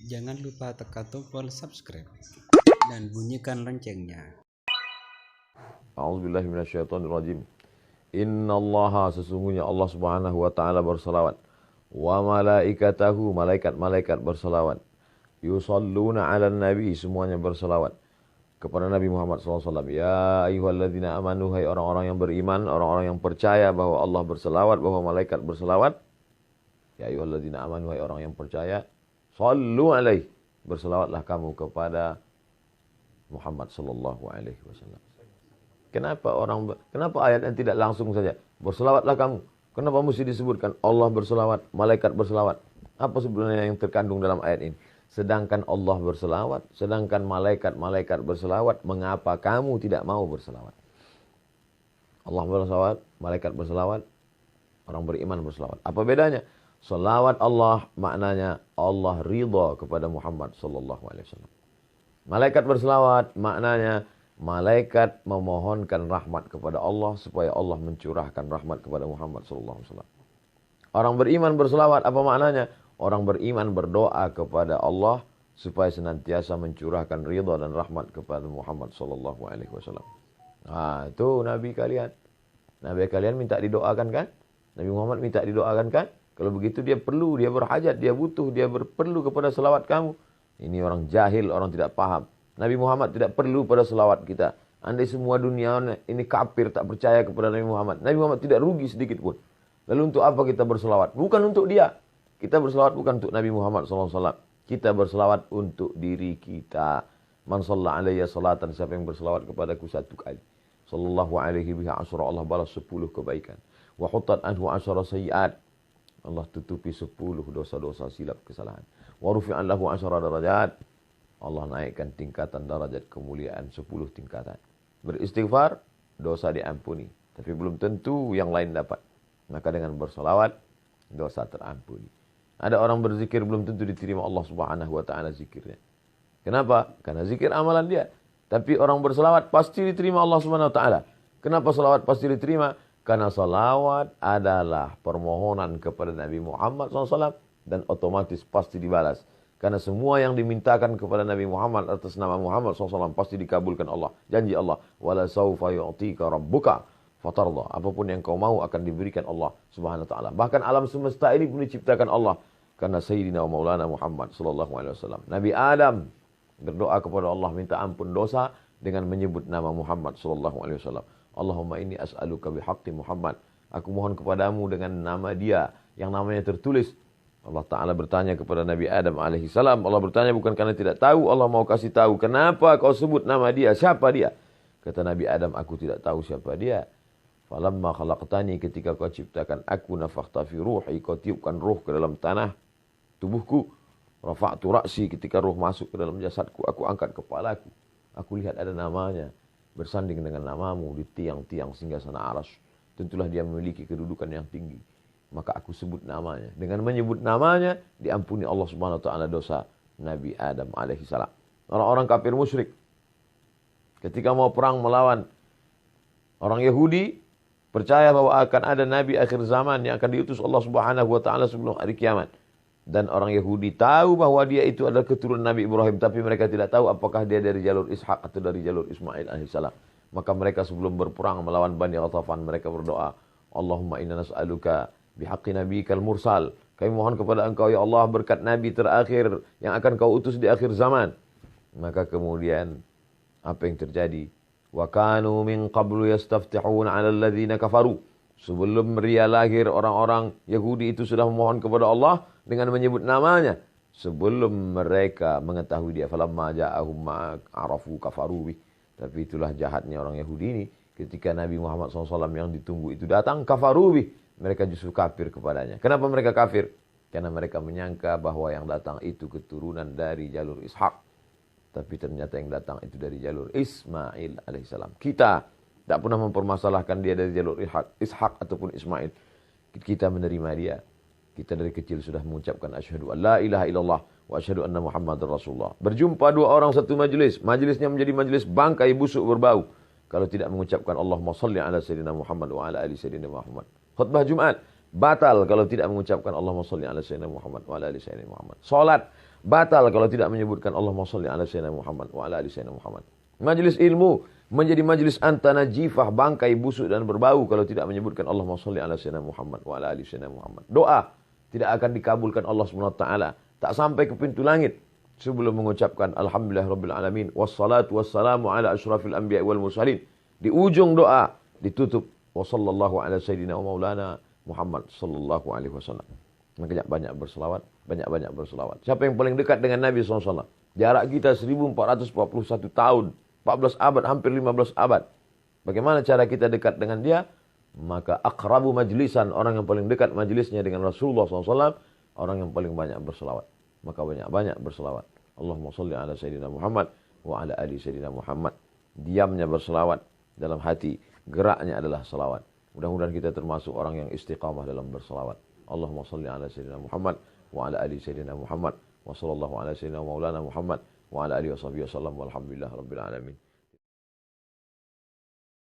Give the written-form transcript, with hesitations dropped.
Jangan lupa tekan tombol subscribe dan bunyikan loncengnya. A'udzubillahi minasyaitonirrajim. Innallaha, sesungguhnya Allah Subhanahu wa taala berselawat. Wa malaikatahu, malaikat-malaikat berselawat. Yusalluna 'alan nabi, semuanya berselawat kepada Nabi Muhammad SAW. Ya ayyuhalladzina amanu, hai orang-orang yang beriman, orang-orang yang percaya bahwa Allah berselawat, bahwa malaikat berselawat. Ya ayyuhalladzina amanu, hai orang yang percaya, sallu alaihi, berselawatlah kamu kepada Muhammad sallallahu alaihi wasallam. Kenapa ayat yang tidak langsung saja berselawatlah kamu? Kenapa mesti disebutkan Allah berselawat, malaikat berselawat? Apa sebenarnya yang terkandung dalam ayat ini? Sedangkan Allah berselawat, sedangkan malaikat-malaikat berselawat, mengapa kamu tidak mau berselawat? Allah berselawat, malaikat berselawat, orang beriman berselawat. Apa bedanya? Selawat Allah maknanya Allah ridha kepada Muhammad sallallahu alaihi wasallam. Malaikat berselawat maknanya malaikat memohonkan rahmat kepada Allah supaya Allah mencurahkan rahmat kepada Muhammad sallallahu alaihi wasallam. Orang beriman berselawat apa maknanya? Orang beriman berdoa kepada Allah supaya senantiasa mencurahkan ridha dan rahmat kepada Muhammad sallallahu alaihi wasallam. Ah, itu nabi kalian. Nabi kalian minta didoakan kan? Nabi Muhammad minta didoakan kan? Kalau begitu dia perlu, dia berhajat, dia butuh, dia perlu kepada selawat kamu. Ini orang jahil, orang tidak paham. Nabi Muhammad tidak perlu pada selawat kita. Andai semua dunia ini kafir, tak percaya kepada Nabi Muhammad, Nabi Muhammad tidak rugi sedikit pun. Lalu untuk apa kita berselawat? Bukan untuk dia. Kita berselawat bukan untuk Nabi Muhammad SAW. Kita berselawat untuk diri kita. Man shalla alayya salatan, siapa yang berselawat kepadaku satu kali, sallallahu alaihi biha asyara, Allah balas 10 kebaikan. Wa hutat anhu asyara sayyiat, Allah tutupi 10 dosa-dosa silap kesalahan. Wa rufi'an lahu asyara darajat, Allah naikkan tingkatan darajat kemuliaan 10 tingkatan. Beristighfar, dosa diampuni. Tapi belum tentu yang lain dapat. Maka dengan bersolawat, dosa terampuni. Ada orang berzikir belum tentu diterima Allah Subhanahu wa taala zikirnya. Kenapa? Karena zikir amalan dia. Tapi orang berselawat pasti diterima Allah Subhanahu wa taala. Kenapa selawat pasti diterima? Karena salawat adalah permohonan kepada Nabi Muhammad SAW dan otomatis pasti dibalas. Karena semua yang dimintakan kepada Nabi Muhammad atas nama Muhammad SAW pasti dikabulkan Allah. Janji Allah, wala saufa yu'tika rabbuka fatarda. Apapun yang kau mau akan diberikan Allah Subhanahu wa taala. Bahkan alam semesta ini pun diciptakan Allah karena Sayyidina wa Maulana Muhammad sallallahu alaihi wasallam. Nabi Adam berdoa kepada Allah minta ampun dosa dengan menyebut nama Muhammad sallallahu alaihi wasallam. Allahumma inni as'aluka bihaqqi Muhammad. Aku mohon kepadamu dengan nama dia yang namanya tertulis. Allah Ta'ala bertanya kepada Nabi Adam alaihissalam. Allah bertanya bukan karena tidak tahu. Allah mau kasih tahu. Kenapa kau sebut nama dia? Siapa dia? Kata Nabi Adam, aku tidak tahu siapa dia. Falamma khalaqtani, ketika kau ciptakan aku, nafakhta fi ruhi, kau tiupkan ruh ke dalam tanah tubuhku. Rafa'tu ra'si, ketika ruh masuk ke dalam jasadku, aku angkat kepalaku. Aku lihat ada namanya bersanding dengan namamu di tiang-tiang singgasana arsy. Tentulah dia memiliki kedudukan yang tinggi. Maka aku sebut namanya. Dengan menyebut namanya, diampuni Allah Subhanahu wa taala dosa Nabi Adam alaihissalam. Orang-orang kafir musyrik ketika mau perang melawan orang Yahudi, percaya bahwa akan ada nabi akhir zaman yang akan diutus Allah Subhanahu wa taala sebelum hari kiamat. Dan orang Yahudi tahu bahwa dia itu adalah keturunan Nabi Ibrahim, tapi mereka tidak tahu apakah dia dari jalur Ishak atau dari jalur Ismail alaihissalam. Maka mereka sebelum berperang melawan Bani Ghatafan, mereka berdoa, Allahumma inna nas'aluka bihaqqi nabiyikal mursal. Kami mohon kepada engkau ya Allah berkat nabi terakhir yang akan kau utus di akhir zaman. Maka kemudian apa yang terjadi? Wa kanu min qablu yastaftihuna 'ala alladhina kafaru. Sebelum dia lahir, orang-orang Yahudi itu sudah memohon kepada Allah dengan menyebut namanya. Sebelum mereka mengetahui dia. Falamma ja'ahum ma'arafu kafaru bih. Tapi itulah jahatnya orang Yahudi ini. Ketika Nabi Muhammad SAW yang ditunggu itu datang, kafaru bih. Mereka justru kafir kepadanya. Kenapa mereka kafir? Karena mereka menyangka bahwa yang datang itu keturunan dari jalur Ishak. Tapi ternyata yang datang itu dari jalur Ismail alaihissalam. Kita tidak pernah mempermasalahkan dia dari jalur Ishak ataupun Ismail. Kita menerima dia. Kita dari kecil sudah mengucapkan asyhadu an la ilaha illallah wa asyhadu anna Muhammadar Rasulullah. Berjumpa dua orang satu majlis. Majlisnya menjadi majlis bangkai busuk berbau. Kalau tidak mengucapkan Allahumma salli ala sayyidina Muhammad wa ala ali sayyidina Muhammad. Khutbah Jumat batal kalau tidak mengucapkan Allahumma salli ala sayyidina Muhammad wa ala ali sayyidina Muhammad. Salat batal kalau tidak menyebutkan Allahumma sholli ala sayyidina Muhammad wa ala ali sayyidina Muhammad. Majelis ilmu menjadi majelis antanajifah, bangkai busuk dan berbau kalau tidak menyebutkan Allahumma sholli ala sayyidina Muhammad wa ala ali sayyidina Muhammad. Doa tidak akan dikabulkan Allah Subhanahu wa taala, tak sampai ke pintu langit sebelum mengucapkan alhamdulillahirabbil alamin wassalatu wassalamu ala asyrafil anbiya'i wal mursalin. Di ujung doa ditutup wa sallallahu ala sayyidina wa maulana Muhammad sallallahu alaihi wasallam. Makanya banyak berselawat, banyak-banyak berselawat. Siapa yang paling dekat dengan Nabi SAW? Jarak kita 1441 tahun, 14 abad, hampir 15 abad. Bagaimana cara kita dekat dengan dia? Maka akrabu majlisan, orang yang paling dekat majlisnya dengan Rasulullah SAW, orang yang paling banyak berselawat. Maka banyak-banyak berselawat. Allahumma salli ala sayyidina Muhammad wa ala ali sayyidina Muhammad. Diamnya berselawat, dalam hati geraknya adalah selawat. Mudah-mudahan kita termasuk orang yang istiqamah dalam berselawat. Allahumma salli ala sayyidina Muhammad wa ala ali sayyidina Muhammad wa sallallahu ala sayyidina maulana Muhammad wa ala alihi wa sahbihi wasallam walhamdulillah rabbil alamin.